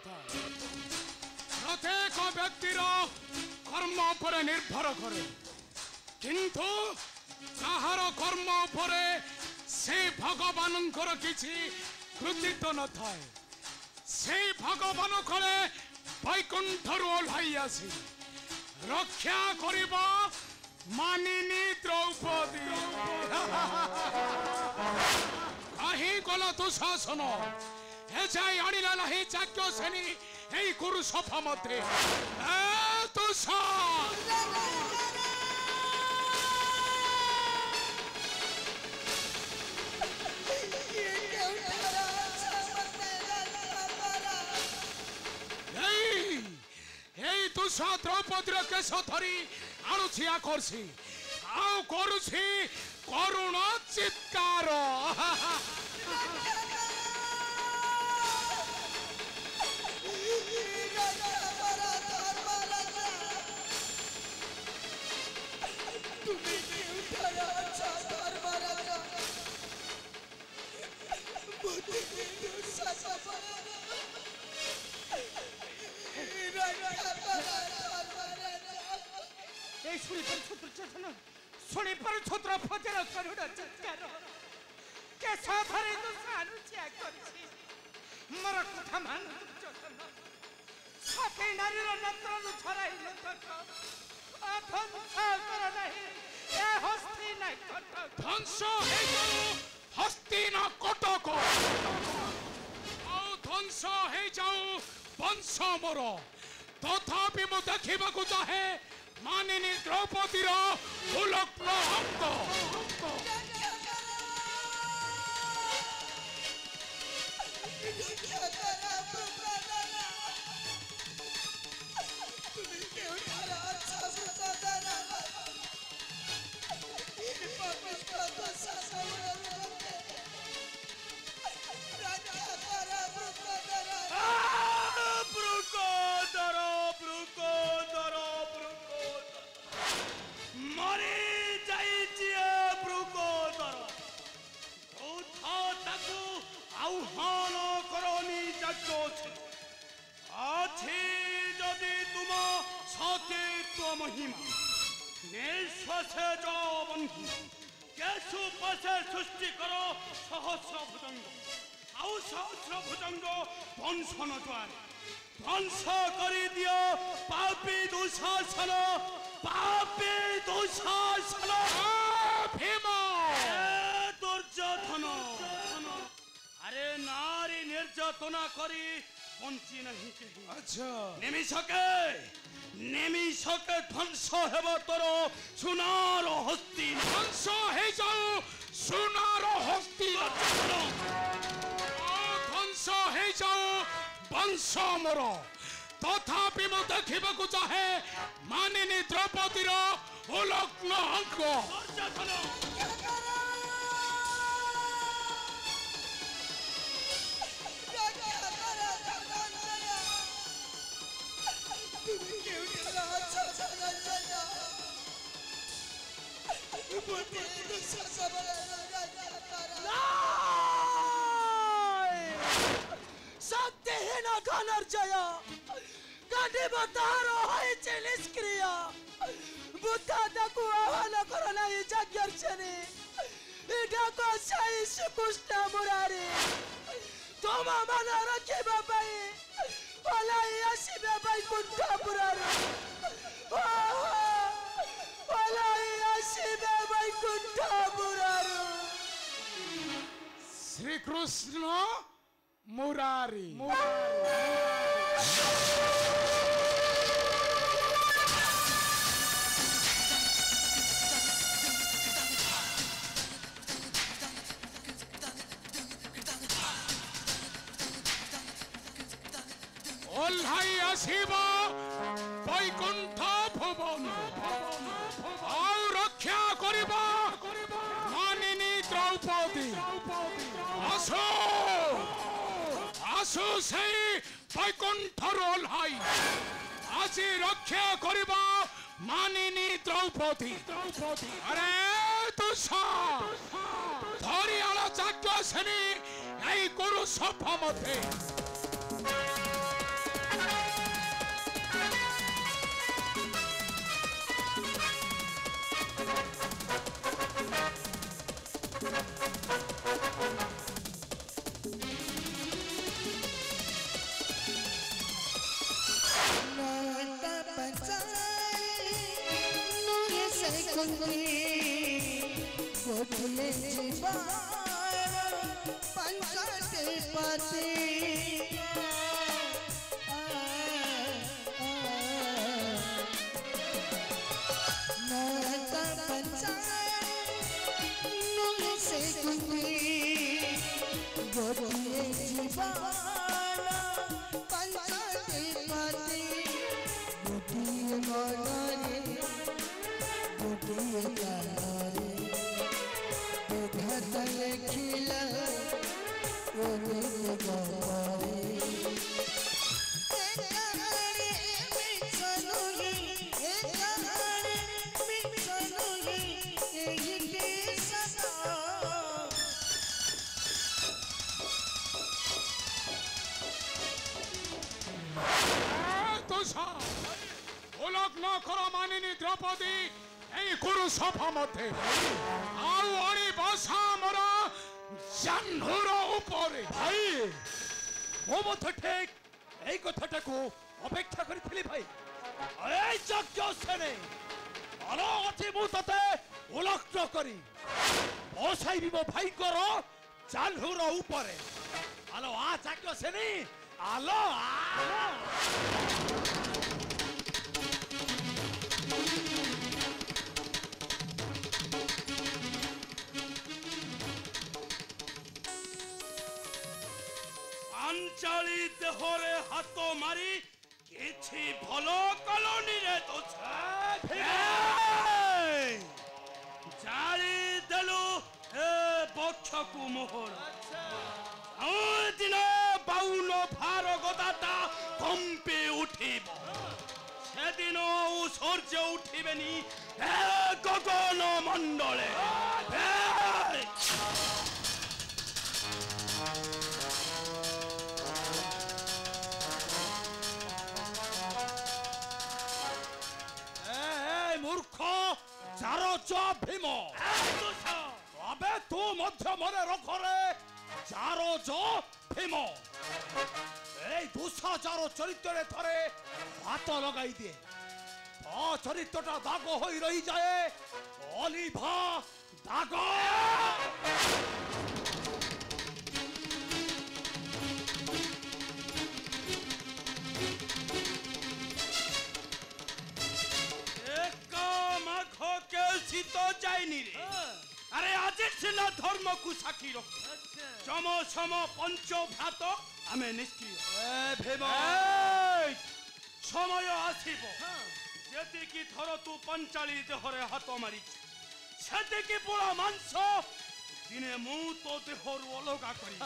नଥାଏ प्रत्येक व्यक्तिर कर्म पर निर्भर करे किंतु कहार कर्म उपरे से भगवानंकर किछि कृतित्व न थाए से भगवान कले वैकुंठरु ओह्लाई आसी रक्षा करिबा मानिनी द्रौपदी कहीं गला दुशासन ए जाई आनिला नाही चाक्य सेनी एई कुरु सफा मते ए दुशा तुषा द्रौपदी केश धरी आणुछि आकर्षि आउ करुछि करुण चित्कार शुणी पर छत्र फजर करुण चित्कार केश धरी मोर कथा मान सती नारीर नेत्र छड़ाई ध्वंस हस्ती न कटक ध्वंस हो जाऊ वंश मोर तथापि मु देखा चाहे मानिनी द्रौपदीर उलग्न अंग आह्वान करनी जाग्योछि आछि जदि तुम सतीत्व महिमा निश्वासे जो बंधु केशु पसे सृष्टि करो सहस्र भुजंग आउ सहस्र भुजंग वंशन द्वारे ध्वंस करी दियो पापी दुशासन भीम दुर्योधन अरे नारी निर्यातना करी बंची नहीं कहीं अच्छा निमिषके ध्वंस हेब तोर सुनार हस्ती ध्वंस हे जाऊ सुनार हस्ती ध्वंस हे जाऊ वंश मोर तथापि मु देखा चाहे मानिनी द्रौपदीर उलग्न अंग शक्तिहीन धनर्जय गांडीवतार होइছে निष्क्रिय बुद्ध ताकू आह्वान कर नहीं यज्ञर्षणी इटा को सही श्रीकृष्ण मुरारी तुम मन रखिबा पाई ओलाई आसीबे वैकुंठपुररू ओलाई आसीबे वैकुंठपुररू श्री कृष्ण मुरारी ओल्हाई आसीबा वैकुंठ भुवन आउ रक्षा करिबा मानिनी द्रौपदी आसो आसो से वैकुंठर ओल्हाई आसी रक्षा करिबा मानिनी द्रौपदी अरे तुषा धरी आला चाक्य सेनी एई कुरु सफा मते सुनी गोठले जीवन पंचते पति नरक पंचायत से सुनी गोठले जीवन पंचते पति गोठिए मनरे गोठिए कालरे बेघतल खिला ओरे गरे एकहारे मिछनुही एकहारे मिछनुही एही के सदा তুষা ওলক ন কর মানিনী দ্রৌপদী এই কুরু সভা মধ্যে ଆଉ ଅଣି ବସା ଆମର ଜାହ୍ନୁର ଉପରେ ভাই ମୋ ମଧ୍ୟ ଠିକ এই কথাটাକୁ অপেক্ষা କରିଥିଲି ভাই এই যজ্ঞ ସେନେ ଭଲ ଅଛି ମୁଁ ତତେ ଉଲଗ୍ନ କରି ବସାଇବି ମୋ ଭାଇଙ୍କର ଜାହ୍ନୁର ଉପରେ ଆଲୋ ଆ ଯଜ୍ଞ ସେନେ ଆଲୋ ଆଲୋ ପାଞ୍ଚାଳି ଦେହରେ ହାତ ମାରି କିଛି ଭଲ କଲନି ରେ ତୋ ଜାଳି ଦେଲୁ ଏ ବକ୍ଷକୁ ମୋହର ଆଉ ଦିନ ବାଉନ ଭାର ଗଦାଟା କମ୍ପି ଉଠିବ ସେଦିନ ଆଉ ସୂର୍ଯ୍ୟ ଉଠିବେନି ଏ ଗଗନ ମଣ୍ଡଳେ মূর্খ চারচ ভীম তবে তু মধ্য মনে রখরে চারচ ভীম এই দুঃসাচার চরিত্রে থরে হাত লগাই দিয়ে তো চরিত্রটা দাগ হয়ে রই যায় অলিভা দাগ শীত যায়নি রে আরে আজি ছিল ধর্মকু সাক্ষী রখ সম সম পঞ্চ ভ্রাত আমি নিষ্ক্রিয় ভীম সময় আসিব যেতিকি থর তু পঞ্চালি দেহরে হাত মারিছ সেতিকি পোড়া মাংস দিনে মু তো দেহরু অলগা করি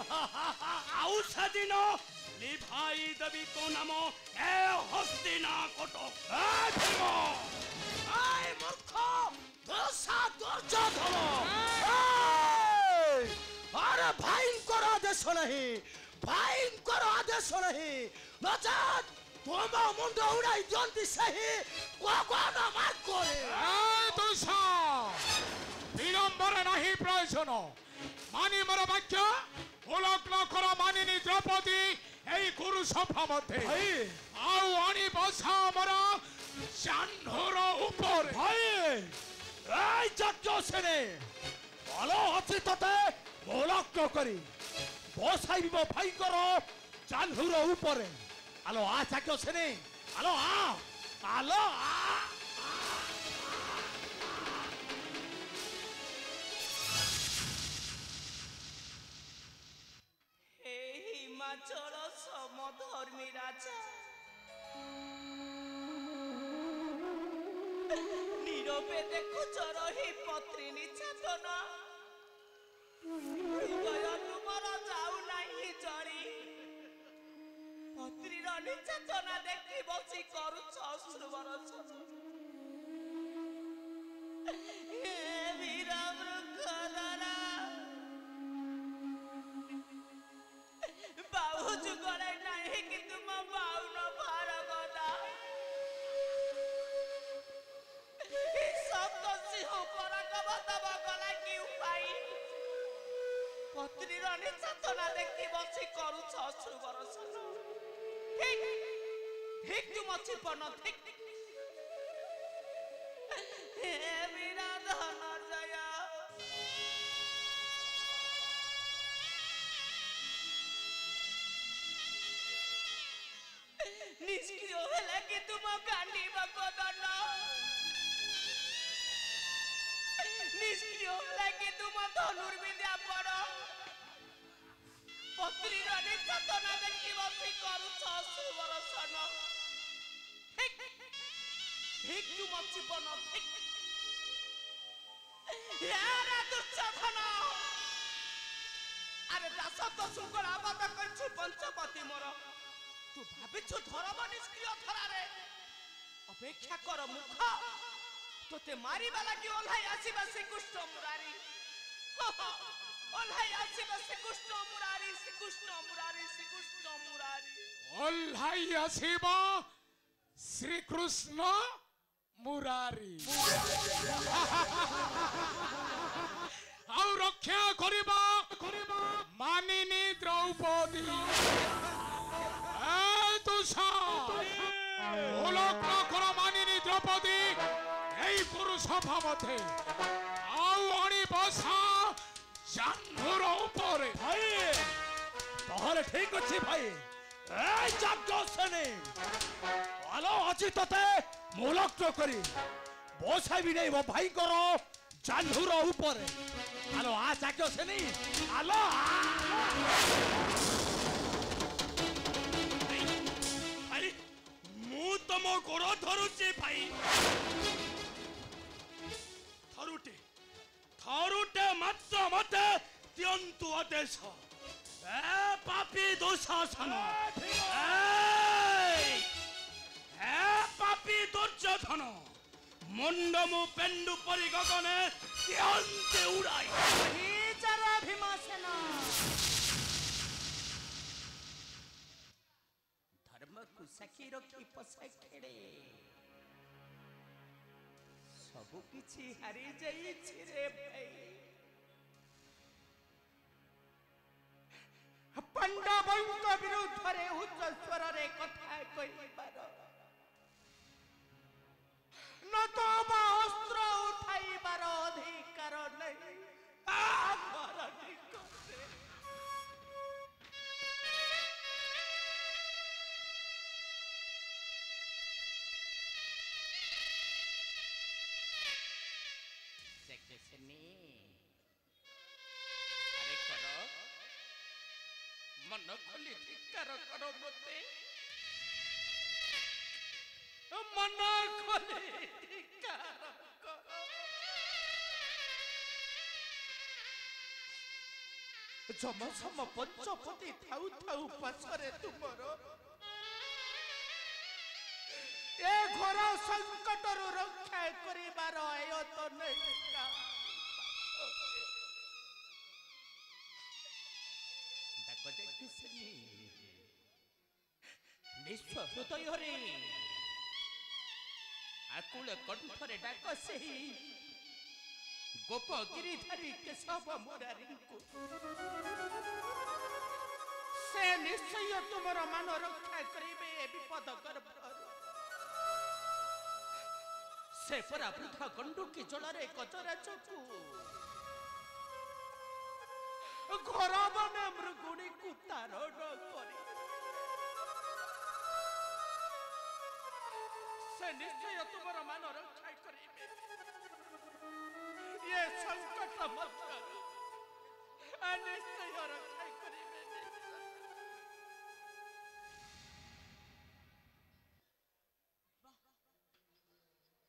আউ সেদিন লিভাই দেবী তো নাম এ হস্তিনা কটক ভীম আই মূর্খ দশা দুর্যোধন আরে ভাইঙ্কর আদেশ নাহি ভাইঙ্কর আদেশ নাহি নচেত তোম মুন্ড উড়াই দিয়ন্তি সেই গগন মার্গ করে তুষা বিলম্বরে নাহি প্রয়োজন মানি মোর বাক্য ওলক ন কর মানিনী দ্রৌপদী এই কুরু সভা মধ্যে ଆଉ ଅଣି ବସା ଆମର ଜାହ୍ନୁର ଉପରେ ভাই এই যজ্ঞ সেনে ভালো আছে ততে মোলগ্ন করি বসাইব ভাইঙ্কর জাহ্নুর উপরে আলো আ যজ্ঞ সেনে আলো আলো এই হিমাচল সমধর্মী রাজা নীরবে দেখুছ রহি পত্নী নির্যাতনা হৃদয় তুমর যাও নাই জড়ি পত্নীর নির্যাতনা দেখি বসি করুছ অশ্রু বরষণ হে বীর বৃক্ষধরা বাহু যুগলে নাই কিন্তু মো বাউন ভার গদা শব্দ সিংহ পরাগব তব গলা কি উপায় পত্নীর নির্যাতনা দেখি বসি করুছ অশ্রু বরষণ ঠিক ঠিক তুম চিপন ঠিক হে বীরা ନିଷ୍କ୍ରିୟ ହେଲା କି ତୁମ ଗାଣ୍ଡିବ କଦନ ନିଷ୍କ୍ରିୟ ହେଲା କି ତୁମ ଧନୁର୍ବିଦ୍ୟା ବଡ଼ ପତ୍ନୀର ନିର୍ଯାତନା ଦେଖି ବସି କରୁଛ ସୁବର୍ଷନ ଠିକ୍ ତୁମ ଜୀବନ ଠିକ୍ ଦୁର୍ଯୋଧନ আরে দাস তো শুঙ্কল আবাদ করছু পঞ্চপতি মোর তু ভাবিছু ধরব নিষ্ক্রিয় ধরারে অপেক্ষা কর মুখ তোতে মারিবা লাগি ওলাই আসিবা শ্রীকৃষ্ণ মুরারি ওলাই আসিবা শ্রীকৃষ্ণ মুরারি শ্রীকৃষ্ণ মুরারি শ্রীকৃষ্ণ মুরারি ওলাই আসিবা শ্রীকৃষ্ণ মুরারি ଆଉ ରକ୍ଷା କରିବା ମାନିନୀ ଦ୍ରୌପଦୀ ମାନିନୀ ଦ୍ରୌପଦୀ ଏଇ ପୁରୁଷ ମଧ୍ୟରେ ଆଉ ଅଣି ବସା ଜାହ୍ନୁର ଉପରେ ଭାଇ ତାହେଲେ ଠିକ ଅଛି ଭାଇ এই যাজ্ঞসেনী আলো ଅଛି ତତେ ମୂଳକ୍ତ କରି ବସାଇବି ନେଇ ମୋ ଭାଇଙ୍କର জাহ্নুর উপরে আলো আ যাজ্ঞসেনী আলো আরে মু তম গোড় ধরুছি ভাই থরুটে থরুটে মাত্র মতে দিয়ন্তু আদেশ পাপি দুঃশাসন পাপি দুর্যোধন মন্ডমু পেন্ডু পরি গগনে দিয়ন্তে উড়াই যারা ভীমসেন ধর্মকু সাকি রখি পছাই খেড়ে সবু কিছু হারি যাইছি রে ভাই পাণ্ডবଙ୍କ বিরুদ্ধে উচ্চ স্বরে কথা কইবার নতবা অস্ত্র উঠাইবার অধিকার নেই আরে কর মন খুলি ধিক্কার কর মতে মন খুলি ধিক্কার কর যমসম পঞ্চপতি থাউ থাউ পাছরে তুমর এ ঘোর সংকটରୁ রক্ষা করিবার আয়ত নেই ডাক দেখছিনি নিঃস্ব হৃদୟରେ আকুল কণ্ঠরে ডাক সেই গোপ গিরিধারী কেশব মুরারিଙ୍କୁ সে নিশ্চয় তোমার মান রক্ষা করিবে বিপদ গর্ভରୁ সে পরা বৃদ্ধ গণ্ডুকি জଳରେ কচরা চকু ঘর বনে মৃগুণীକୁ তারণ করে সে নিশ্চয় তোমার মান রক্ষা করিবে ये संकट मत निश्चय रक्षा करिबे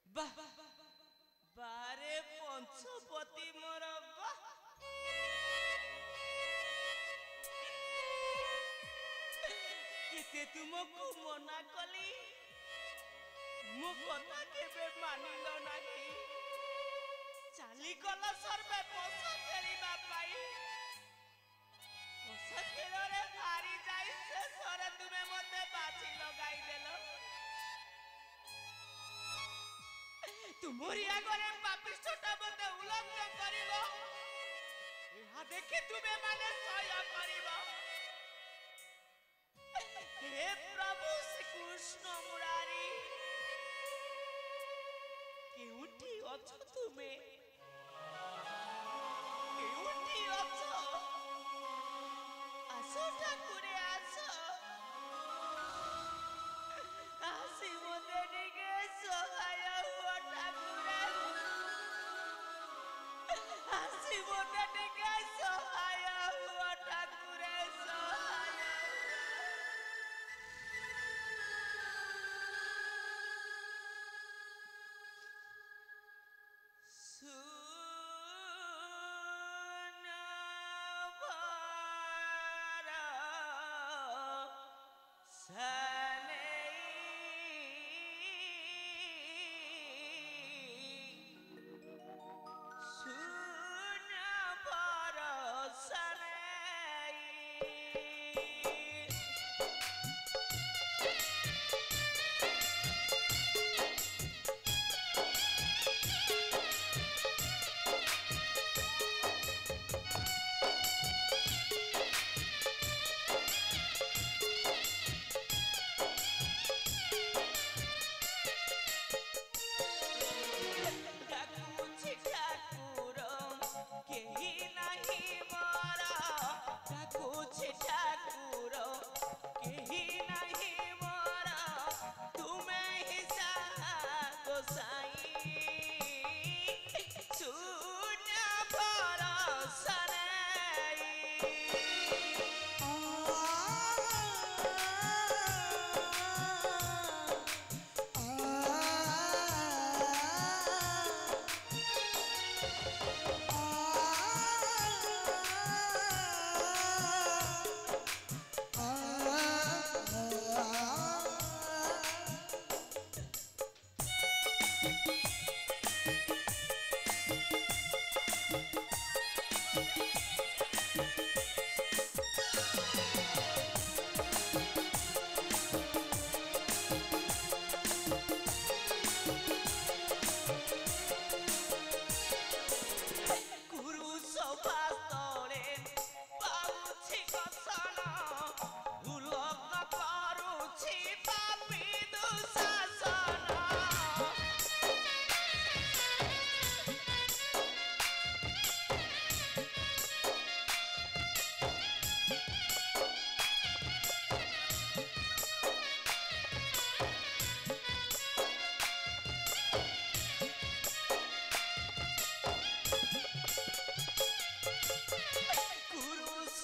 वाह बारे पंचपति मोर किते तुमको मना कली मो कथा केबे मानिल नाही चाली गला सर्वे पोषा खेलिबा पाई पोषा खेलरे हारी जाई से सरे तुमे मते बाची लगाई देलो तुमरी आगरे पापिष्टटा मते उल्लंघन करिलो एहा देखि तुमे माने सह्य करिबो हे प्रभु श्री कृष्ण मुरारी केउठी अछ तुमे केउठी अछ आसो ठाकुरे आसो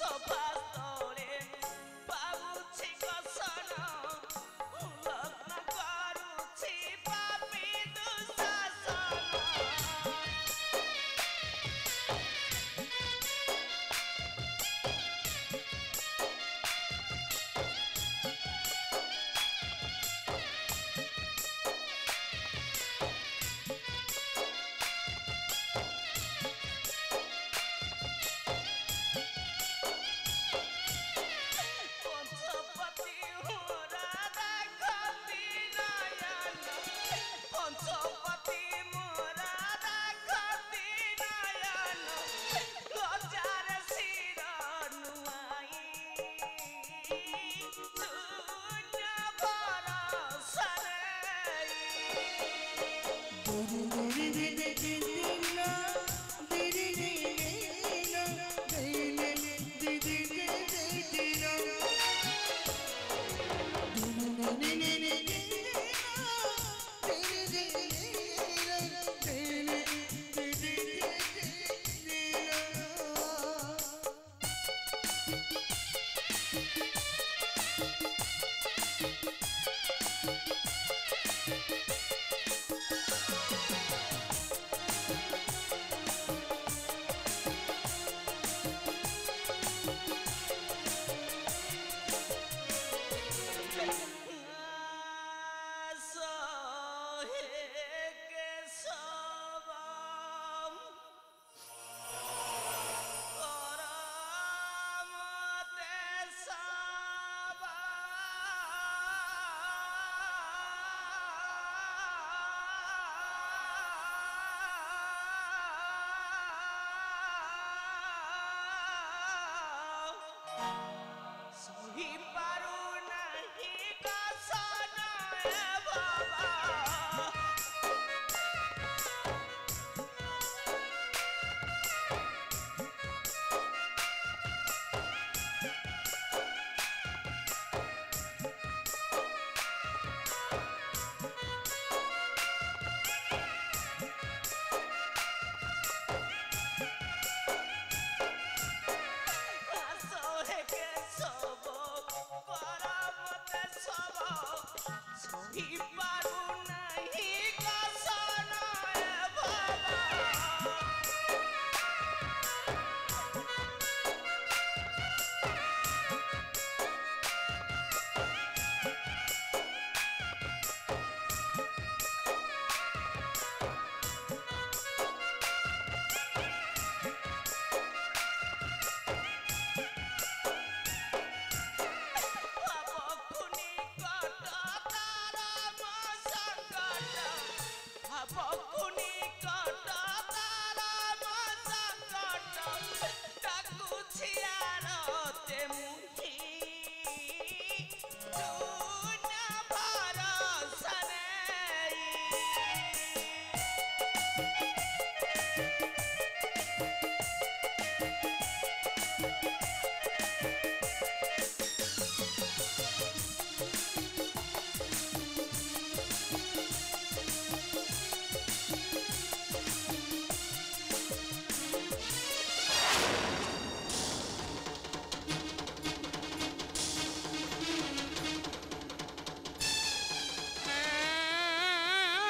ସଭା ତଳେ ପାଉଛି କସନ ଲଗ୍ନ କରୁଛି ପାପୀ ଦୁଶାସନ ପଞ୍ଚପତି ମୋରା ରାଖନ୍ତି ନୟନ ପଞ୍ଚପତି ମୋରା ରାଖନ୍ତି ନୟନ ଲଜାରେ ଶିର ନୁଆଇଁ ଶୂନ୍ୟ ଭରସାରେ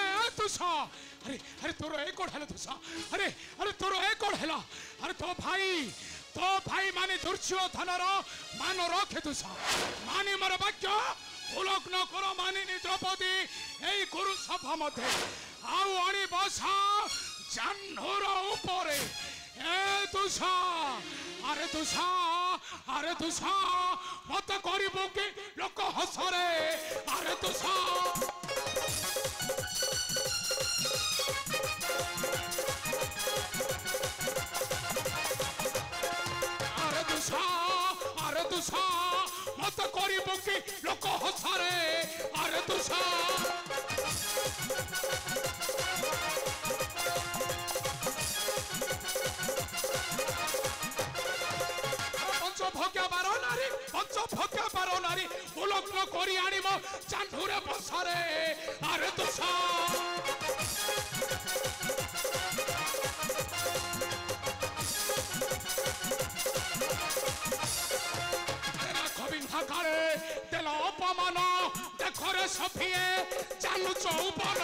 अरे अरे तोर एक कोड हेला तुसा अरे अरे तोर एक कोड हेला अरे तो भाई माने दुर्योधनर मान रखे तुसा माने मर वाक्य उल्लंघ न करो मानिनी द्रौपदी এই গুরু সভা মধ্যে আউ অণি বসা জাহ্নুর উপরে এ তুষা আরে তুষা মত করিব কি লোক হসরে আরে তুষা আরে তুষা মত করিব কি লোক হসরে আরে তুষা পঞ্চভক্য বার নারী উলগ্ন করি আনিব জাহ্নুরে বসারে আরে তুষা অপমান দেখরে সফিয়ে জানু চৌবন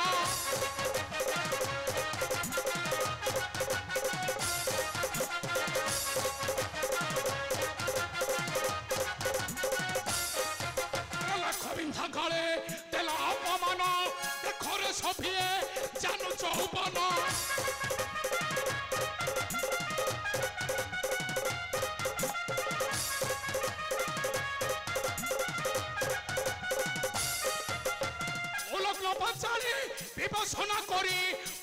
লক্ষ্যবিন্ধা গলে দেল অপমান দেখরে সফিয়ে জানু চৌবন বিবেচনা করি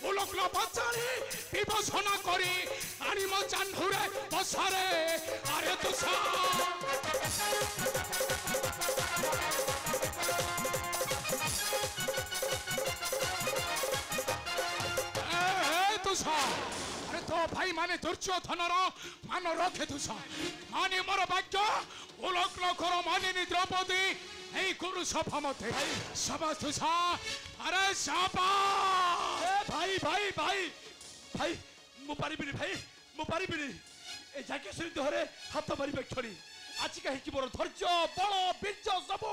উলগ্ন বাচ্চারে বিবেচনা করি আনিম জাহ্নুরে বসারে আরে তুষা তুষা আরে তো ভাই মানে দুর্যোধনর মান রক্ষে তুষা মানে মোর ভাগ্য উলগ্ন কর মানিনী দ্রৌপদী এই গুরু সভা মধ্যে সভা তুষা আরে সাবা ভাই ভাই ভাই ভাই মু পারিবিনি ভাই মু পারিবিনি এই জাকি শুনি ধরে হাত মারিবে ক্ষণি আজি কাহিকি মোর ধৈর্য বল বীর্য সবু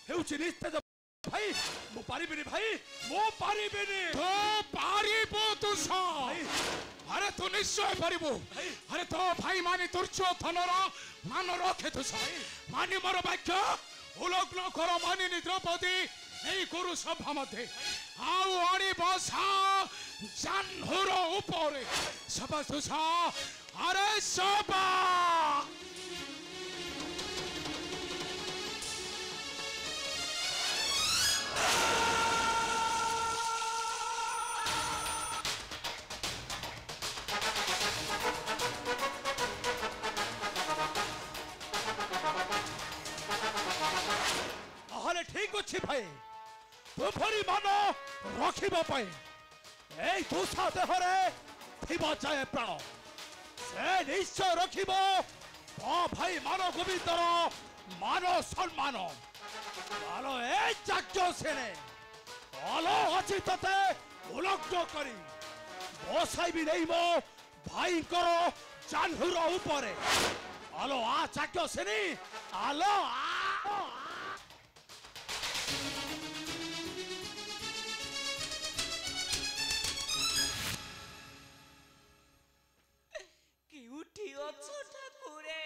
হেউছি নিস্তেজ ভাই মু পারিবিনি ভাই মু পারিবিনি তো পারিব তুষা আরে তু নিশ্চয় পারিব আরে তো ভাই মানে দুর্যোধনর মান রক্ষে তুষা মানে মোর বাক্য উলগ্ন কর মানিনী দ্রৌপদী এই গুরু সভা মধ্যে আউ আনিব জাহ্নুর উপরে সভা তুষা আরে সভা তাহলে ঠিক আছে ভাই তোফরি মান রখিব পাই এই তুষা দেহরে থিব যায় প্রাণ সে নিশ্চয় রখিব তো ভাই মান গোবিন্দর মান সম্মান আলো এই যাজ্ঞ সেনে আলো আছে ততে উলগ্ন করি বসাইবি নেই মো ভাইঙ্কর জাহ্নুর উপরে আলো আ যাজ্ঞ সেনে আলো কেউটি অছো ঠাকুরে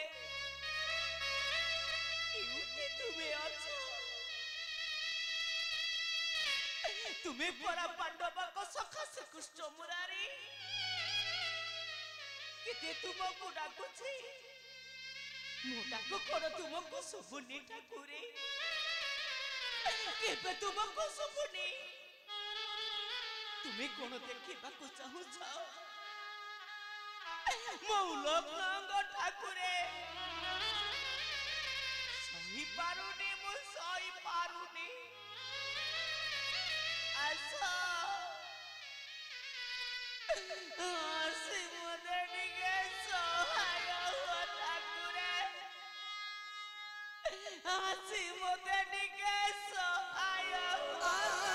কেউটি তুমি অছো তুমি পরা পাণ্ডবক সখা শ্রীকৃষ্ণ মুরারি কেতে তুমକୁ ডাকুছি ମୁଁ ଡାକ କଣ ତୁମକୁ ଶୁଭୁନି ଠାକୁରେ କେବେ ତୁମକୁ ଶୁଭୁନି ତୁମେ କଣ ଦେଖିବାକୁ ଚାହୁଁଛ ମୋ ଉଲଗ୍ନ ଠାକୁରେ ସହି ପାରୁନି ମୁଁ ସହି ପାରୁନି ଆସ ଆସି ମୋତେ ଟିକେ ସହାୟ ହୁଅ ଠାକୁରେ ଆସି ମୋତେ ଟିକେ ସହାୟ ହୁଅ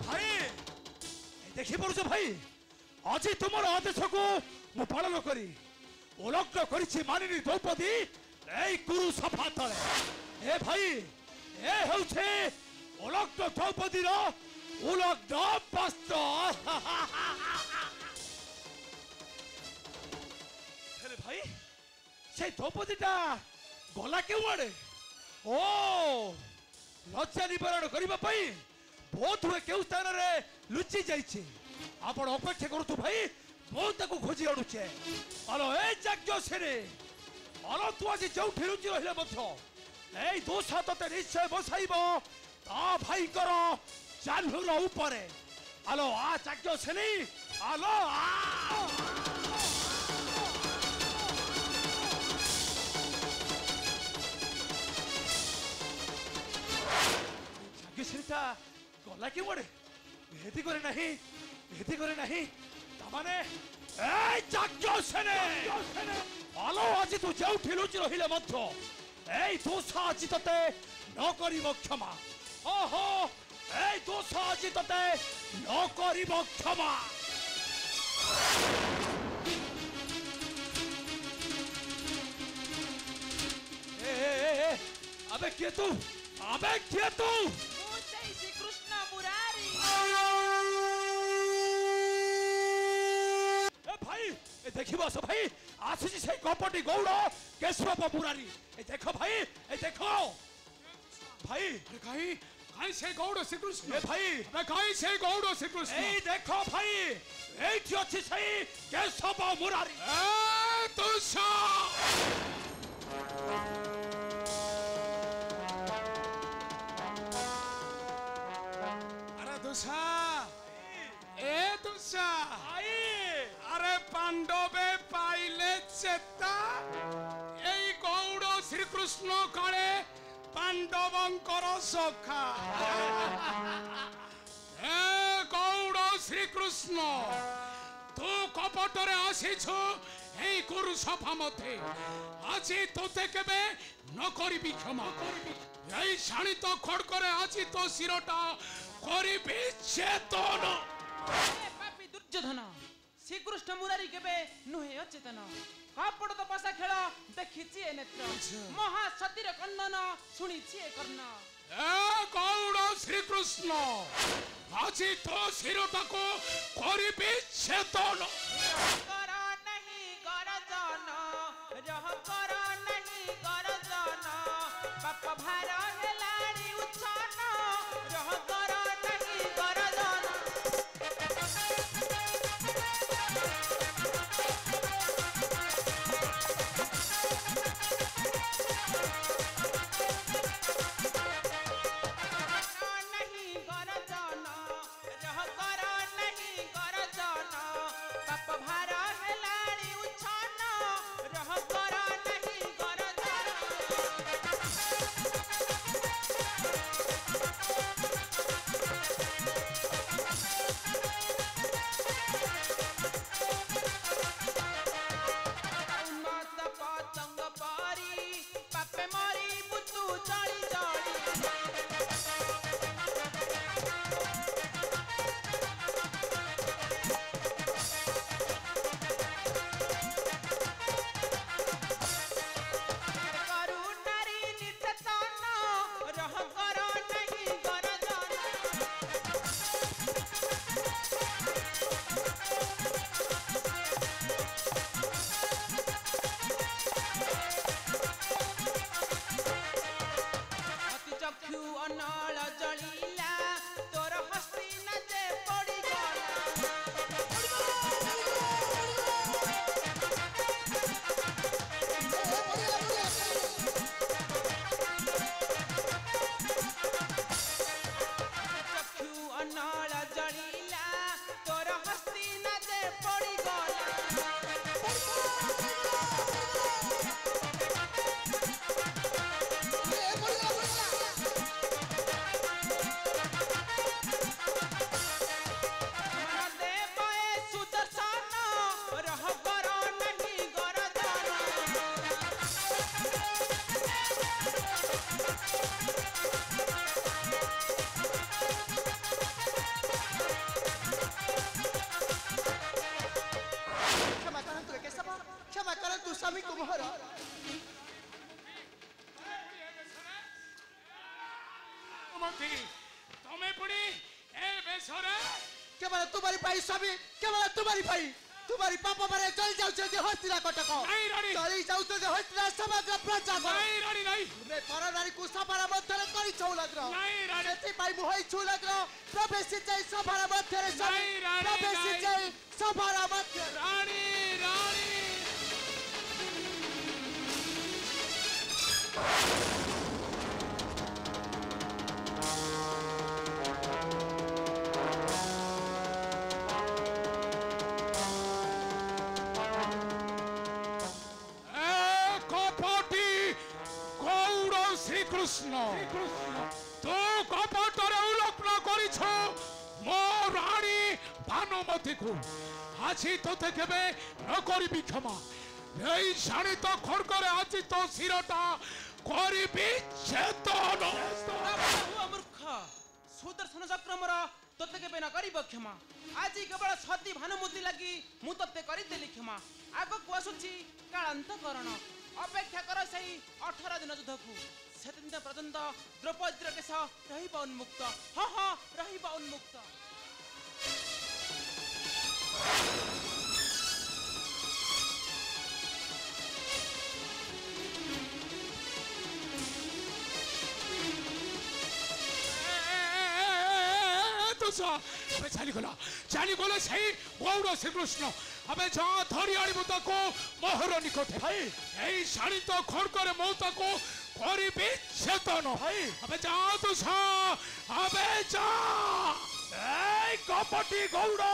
ভাই দেখি পড়ুছ ভাই আজি তোমার আদেশকু মু পালন করি উলগ্ন করিছি মানিনী দ্রৌপদী এই কুরু সভা তলে এ ভাই এ হচ্ছে উলগ্ন দ্রৌপদীর উলগ্ন বস্ত্র হেলে ভাই সেই দ্রৌপদীটা গলা কেউ আড়ে ও লজ্জা নিবারণ করিবা পাই বোধ হুଏ কেউ স্থাନରେ লুচি যাইছে ଆପଣ ଅପେକ୍ଷା କରନ୍ତୁ ଭାଇ ମୁଁ ତାକୁ ଖୋଜି ଆଣୁଛେ ଆଲୋ ଏ ଯାଜ୍ଞ ସେରେ ଆଲୋ ତୁ ଆଜି ଯୋଉଠି ଲୁଚି ରହିଲେ ମଧ୍ୟ ଏଇ ଦୋଷ ତତେ ନିଶ୍ଚୟ ବସାଇବ ତା ଭାଇଙ୍କର ଜାହ୍ନୁର ଉପରେ ଆଲୋ ଆ ଯାଜ୍ଞ ସେନି ଆଲୋ ଯାଜ୍ଞ ସେଟା ଗଲା କି ବଡ଼େ ଏଠି করে ନାହିଁ এতে করে নাহি তামানে এই যাজ্ঞ সেনে আলো আজি তু যেউঠি লুচি রহিলে মধ্য এই দোষ আজি ততে ন করিব ক্ষমা ওহো এই দোষ আজি ততে ন করিব ক্ষমা আবে কে তু ମୁଁ ସେଇ ଶ୍ରୀକୃଷ୍ଣ ମୁରାରୀ ए देखिब आस भाई आसुची से कपटी गौड़ केशव मुरारी ए देखो भाई ए देखो भाई अरे काई काई से गौड़ श्रीकृष्ण ए भाई अरे काई से गौड़ श्रीकृष्ण ए देखो भाई एठी अछि सही केशव मुरारी ए तुषा अरे तुषा ए तुषा भाई अरे पांडवे पाइले चेता এই গৌড় শ্রীকৃষ্ণ কালে পাণ্ডবঙ্কর সখা এ গৌড় শ্রীকৃষ্ণ তু কপটরে আসিছু এই কুরু সভা মধ্যে আজি তোতে কেবে ন করিবি ক্ষমা এই শাণিত খড়করে আজি তো শিরটা করিবি চেতন পাপি দুর্যোধন শ্রীকৃষ্ণ মুরারি কেবে নুহে অচেতন কপট তপসা খেল দেখিছি এ নেত্র মহাসতীর কন্দন শুনিছি এ কর্ণ এ গৌড় শ্রীকৃষ্ণ আজি তো শিরটাকে করিবি চেতন কর নাহি গরজন রহ কর নাহি গরজন পাপ ভার হেলাড়ি উচ্ছন রহ কর নাহি গরজন नहीं गरजन रह कर नहीं गरजन पाप भार हेलाड़ी उछन रह कर नहीं गरजन उन्नत पतंग परी पापे मरी बुतु चली चली करू नारी निचेतन रह कर नहीं गरजन अति चक्षु अनल जलिला तोर हस्ती न जे पड़ी गला चक्षु अनल जलिला तोर हस्ती न जे पड़ी गला ଭାନୁମତି ତମେ ପୁଣି ଏ ବେଶରେ केवल तुम्हारी भाई स्वामी केवल तुम्हारी पापा मारे चल जाऊ जे हस्तिला कटक नहीं रानी चली जाऊ जे हस्तिला समग्र प्रजा को नहीं रानी नहीं तुमे पर नारी को सभार मध्य करी छौ लग्न नहीं रानी सेति भाई मोहि छु लग्न प्रवेश जाई सभार मध्य रे नहीं रानी प्रवेश जाई सभार मध्य रानी रानी শ্রীকৃষ্ণ তো কপটরে উলগ্ন করিছ মো রানী ভানুমতিকে আজি তোতে কেবে ন করিবি ক্ষমা এই শাণিত খড়গরে আজি তো শিরটা করিবি চেতন মূর্খ সুদর্শন চক্রমর তোতে কেবে না করিব ক্ষমা আজি কেবল সতী ভানুমতি লাগি মু তোতে করিদেলি ক্ষমা আগକୁ ଆସୁଛି କାଳାନ୍ତକରଣ ଅପେକ୍ଷା କର ସେଇ 18 ଦିନ ଯୁଦ୍ଧକୁ ସେଦିନ ପର୍ଯ୍ୟନ୍ତ ଦ୍ରୌପଦୀର କେଶ ରହିବ ଉନ୍ମୁକ୍ତ ହଁ ରହିବ ଉନ୍ମୁକ୍ତ ଚାଲିଗଲା ସେଇ ଗୌର ଶ୍ରୀକୃଷ୍ଣ ଆମେ ଯା ଧରି ଆଣିବୁ ତାକୁ ମୋହର ନିକଟରେ ଭାଇ ଏଇ ଶାଣିତ ଖଡ୍ଗରେ ମୁଁ ତାକୁ କରିବି ଚେତନ ଭାଇ ଆମେ ଯା ତୁଷା ଆମେ ଯା এই কপটি গৌড়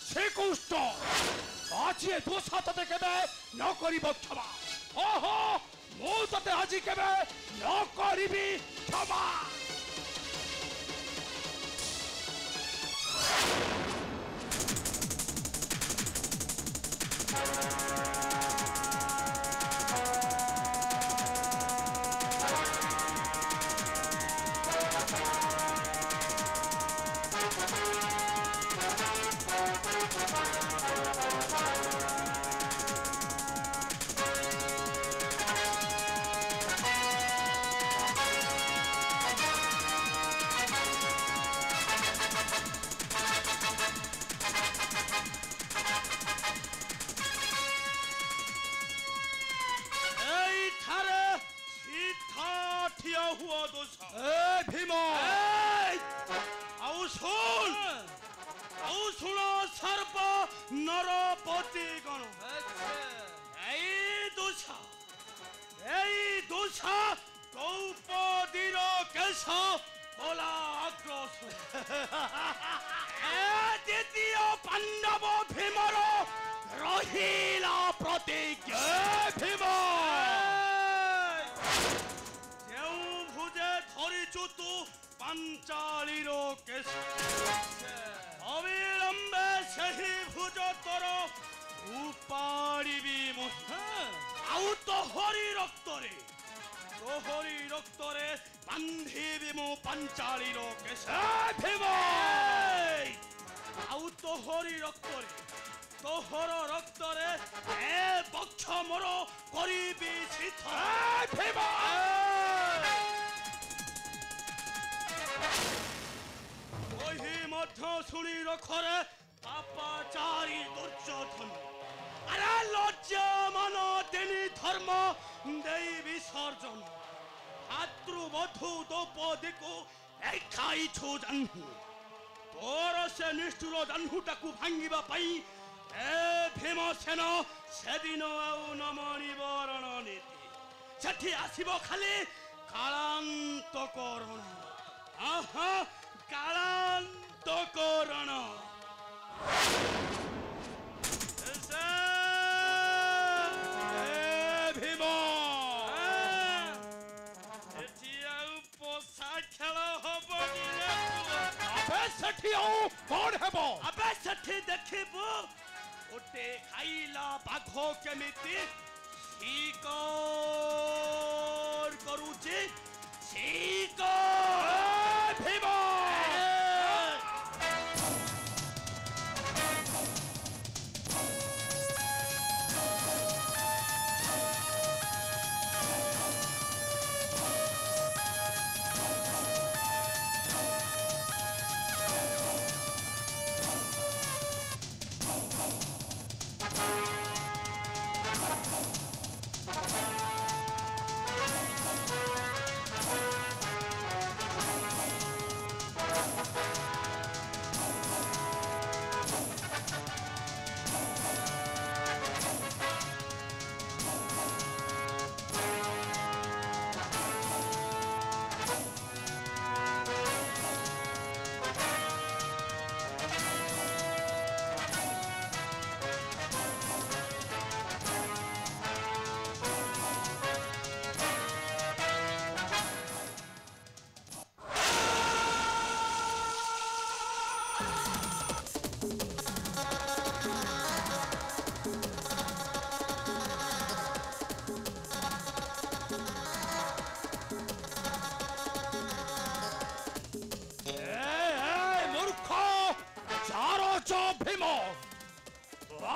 শ্রীকৃষ্ণ আজি দোষা তোতে কেবে ন করিব ক্ষমা ওহো মু তোতে আজি কেবে ন করিবি ক্ষমা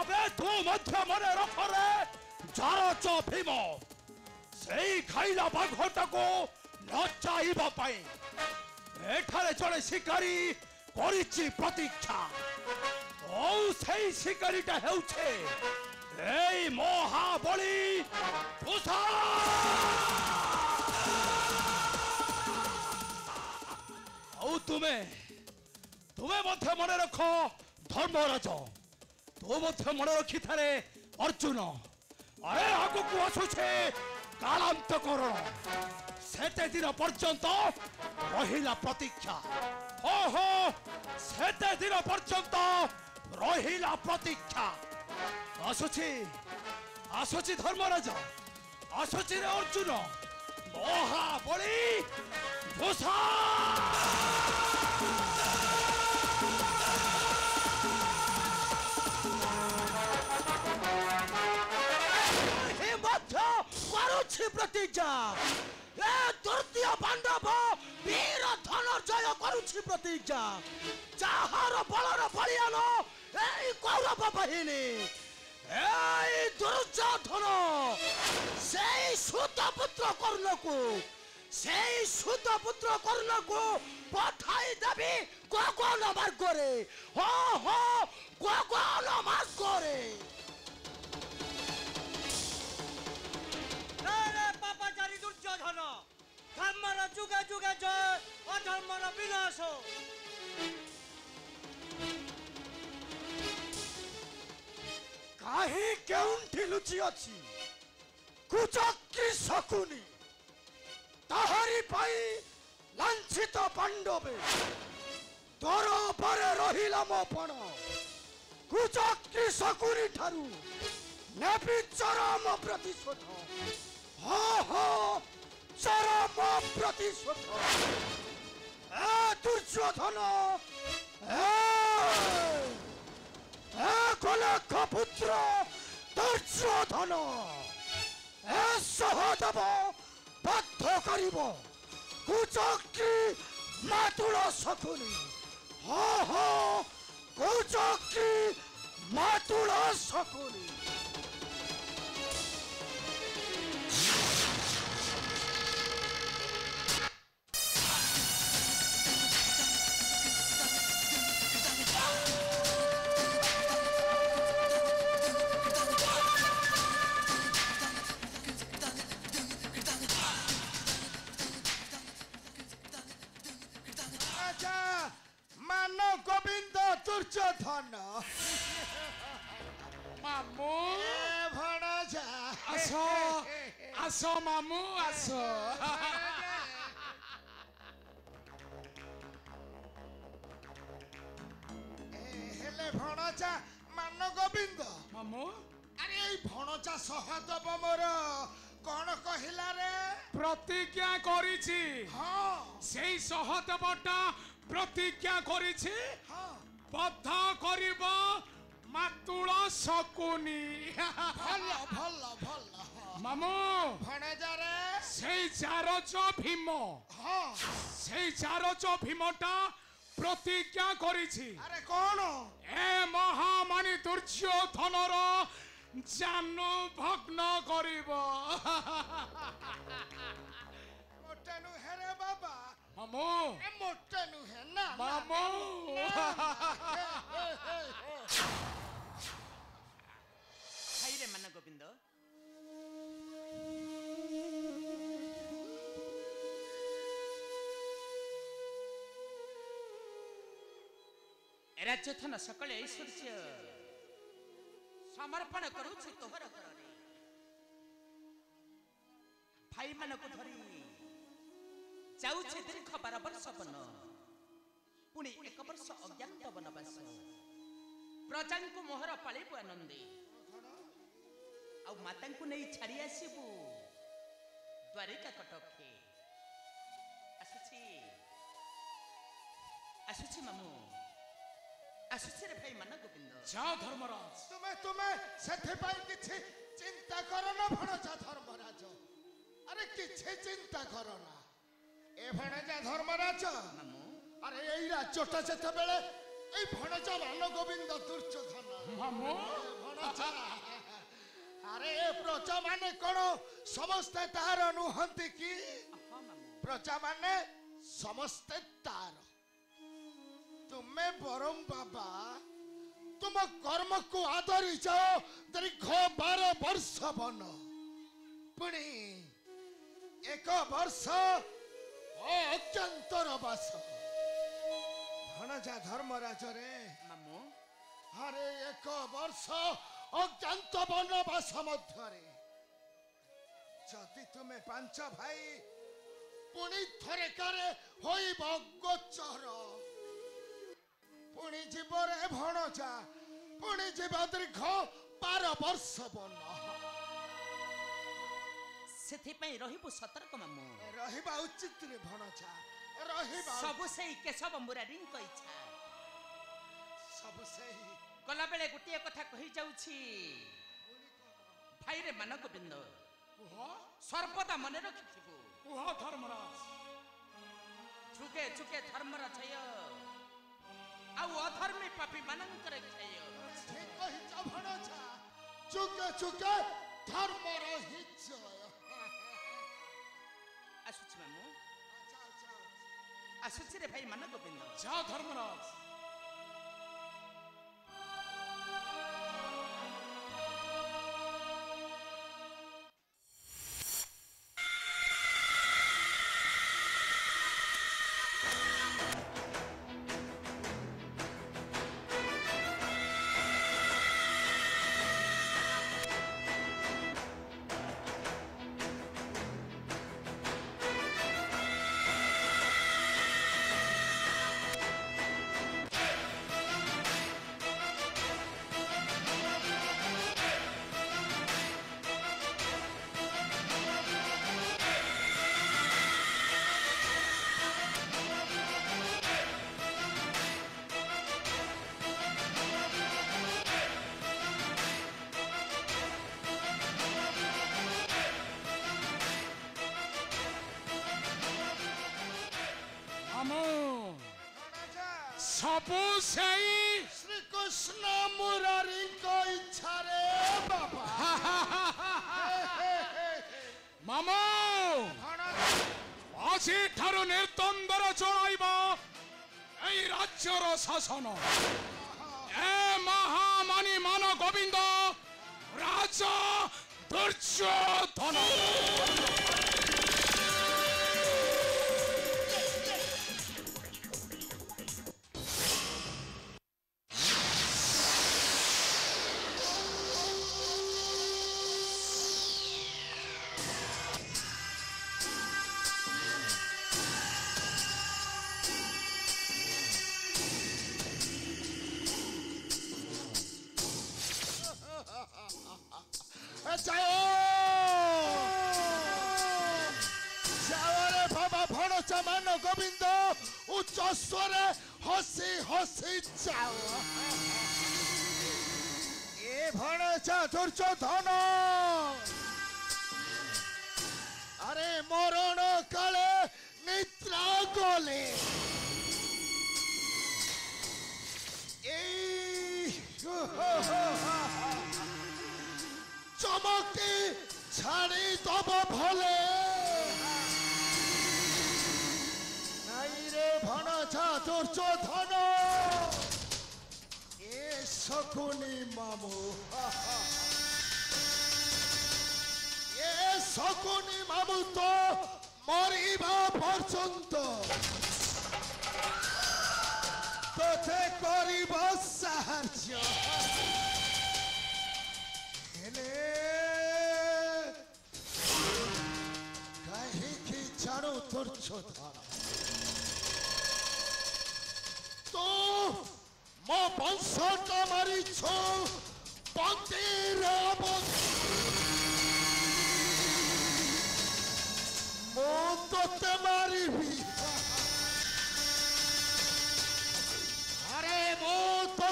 আবে তু মধ্য মনে রখরে জারচ ভীম সেই খাইলা বাঘটাকে নচাইবা পাই এঠারে জଣେ শিকারী କରିଛି প্রতীক্ষা ও সেই শিকারীটা হেউছে এই মহাবলী তুষা ଆଉ ତୁମେ ମଧ୍ୟ ମନେ ରଖ ଧର୍ମରାଜ ତୁ ମଧ୍ୟ ମନେ ରଖିଥାରେ ଅର୍ଜୁନ ଆରେ ଆଗକୁ ଆସୁଛେ କାଳାନ୍ତକରଣ ସେତେ ଦିନ ପର୍ଯ୍ୟନ୍ତ ରହିଲା ପ୍ରତୀକ୍ଷା ଓହୋ ସେତେ ଦିନ ପର୍ଯ୍ୟନ୍ତ ରହିଲା ପ୍ରତୀକ୍ଷା ଆସୁଛି ଧର୍ମରାଜ ଆସୁଛି ରେ ଅର୍ଜୁନ ମହାବଳୀ ଧୂଷା प्रतिज्ञा ए तृतीय पांडव वीर धनंजय करुछि प्रतिज्ञा जाहार बलर बलियान एई कौरव बाहिनी एई दुर्योधन सेई सुतपुत्र कर्णको पठाई देबी गगन मार्गरे हो गगन मार्गरे धर्मर जुगे जुगे जय अधर्मर विनाश काहे केउंठी लुचि अछि कुचक्री शकुनी ताहारी पाई लांछित पांडवे तोर पर रहिला मो पण कुचक्री शकुनी ठारू नेपि चरम प्रतिशोध हो चरम प्रतिशोध दुर्योधन कलख पुत्र दुर्योधन सहदेव बद्ध करिब कुचक्री मातुल शकुनी हो कुचक्री मातुल शकुनी दुर्योधन मामू भणजा आसो मामू आसो हेले भणजा मान गोविंद मामू अरे এই ভণজা সহদেব মোর কোন কহিলা রে प्रतिज्ञा करिछि हां সেই সহদেবটা प्रतिज्ञा करिछि बद्ध करिब मातुल शकुनी ভাল ভাল ভাল मामू ভণজা রে সেই চারচ ভীম हां সেই চারচ ভীমটা प्रतिज्ञा करिछि আরে কোন ए महामानी दुर्योधनर जानु भग्न करिब মোটা নু হেরে বাবা मामू এ মোটা নু হে না मामू ଖାଇରେ ମାନ ଗୋବିନ୍ଦ ରାଜ୍ୟଥନ ସକଳ ଐଶ୍ୱର୍ଯ୍ୟ ସମର୍ପଣ କରୁଛି ତୋହର କରରେ ଭାଇମାନଙ୍କୁ ଧରି ଯାଉଛି ଦୀର୍ଘ 12 ବର୍ଷ ବନ ପୁଣି 1 ବର୍ଷ ଅଜ୍ଞାତ ବନବାସ ପ୍ରଜାଙ୍କୁ ମୋହର ପାଳିବୁ ଆନନ୍ଦେ ଆଉ ମାତାଙ୍କୁ ନେଇ ଛାଡ଼ି ଆସିବୁ ଦ୍ୱାରିକା କଟକେ ଆସୁଛି ମାମୁ आसुचे रे भाई मन गोविंद जाओ धर्मराज तुम्हें सेथे पाई किछि चिंता करो ना भणजा धर्मराज अरे किछि चिंता करो ना ए भणजा धर्मराज मामू अरे एई राज्यटा जेते बेले এই ভণজা মান গোবিন্দ দুর্যোধন মামু ভণজা আরে প্রজা মানে কোন সমস্তে তার নুহନ୍ତି কি প্রজা মানে সমস্তে তার তুমি বরং বাবা तुम कर्म को आदरी जाओ दीर्घ 12 वर्ष बन पुणी 1 वर्ष अत्यंतर बास भणजा धर्मराज रे ମାମୁଁ अरे 1 वर्ष अत्यंत वनवास मध्य जदि तुम्हें 5 भाई पुणी थरे कारे होइब गोचर पुणी जीव रे भणजा पुणी जीव दीर्घ 12 वर्ष बन ସେଥିପାଇଁ ରହିବୁ ସତର୍କ ମାମୁଁ रहिबा उचित रे भणजा रहिबा ସବୁ ସେଇ କେଶବ ମୁରାରୀଙ୍କ ଇଚ୍ଛା सब सही ଗଲା ବେଳେ ଗୋଟିଏ କଥା କହି ଯାଉଛି ଭାଇରେ ମାନ ଗୋବିନ୍ଦ କୁହ ସର୍ବଦା ମନେ ରଖିଥିବୁ କୁହ ଧର୍ମରାଜ ଯୁଗେ ଯୁଗେ ଧର୍ମର ଜୟ ଆଉ ଅଧର୍ମୀ ପାପୀ ମାନଙ୍କର କ୍ଷୟ ठीक कहि छ भणजा चुके चुके धर्म रहि जय ଆସୁଛି ମାମୁଁ ଆସୁଛି ରେ ଭାଇ ମାନ ଗୋବିନ୍ଦ ଯା ଧର୍ମରାଜ ସବୁ ସେଇ श्री कृष्ण मुरारी को इच्छा रे बाबा ମାମୁ ଆଜିଠାରୁ ନିର୍ଦ୍ଦନ୍ଦର ଚଳାଇବ ଏଇ ରାଜ୍ୟର ଶାସନ ଏ ମହାମାନି ମାନ ଗୋବିନ୍ଦ ରାଜା ଦୁର୍ଯ୍ୟୋଧନ जाओ बाबा भणजा मान गोविंद उच्च स्वरे हसी हसी जाओ ए भणजा दुर्योधन अरे मरण काले निद्रा गले चमकी छाड़ी दब भले नहीं रे भणजा दुर्योधन ए शकुनी मामू ए शकुनी मामू तो मरिबा पर्यंत तोते करिब साहाय्य कहीं जानो दुर्योधन तो मो वंश का मारी छो पंक्तिर मो तो मारी भी अरे मो तो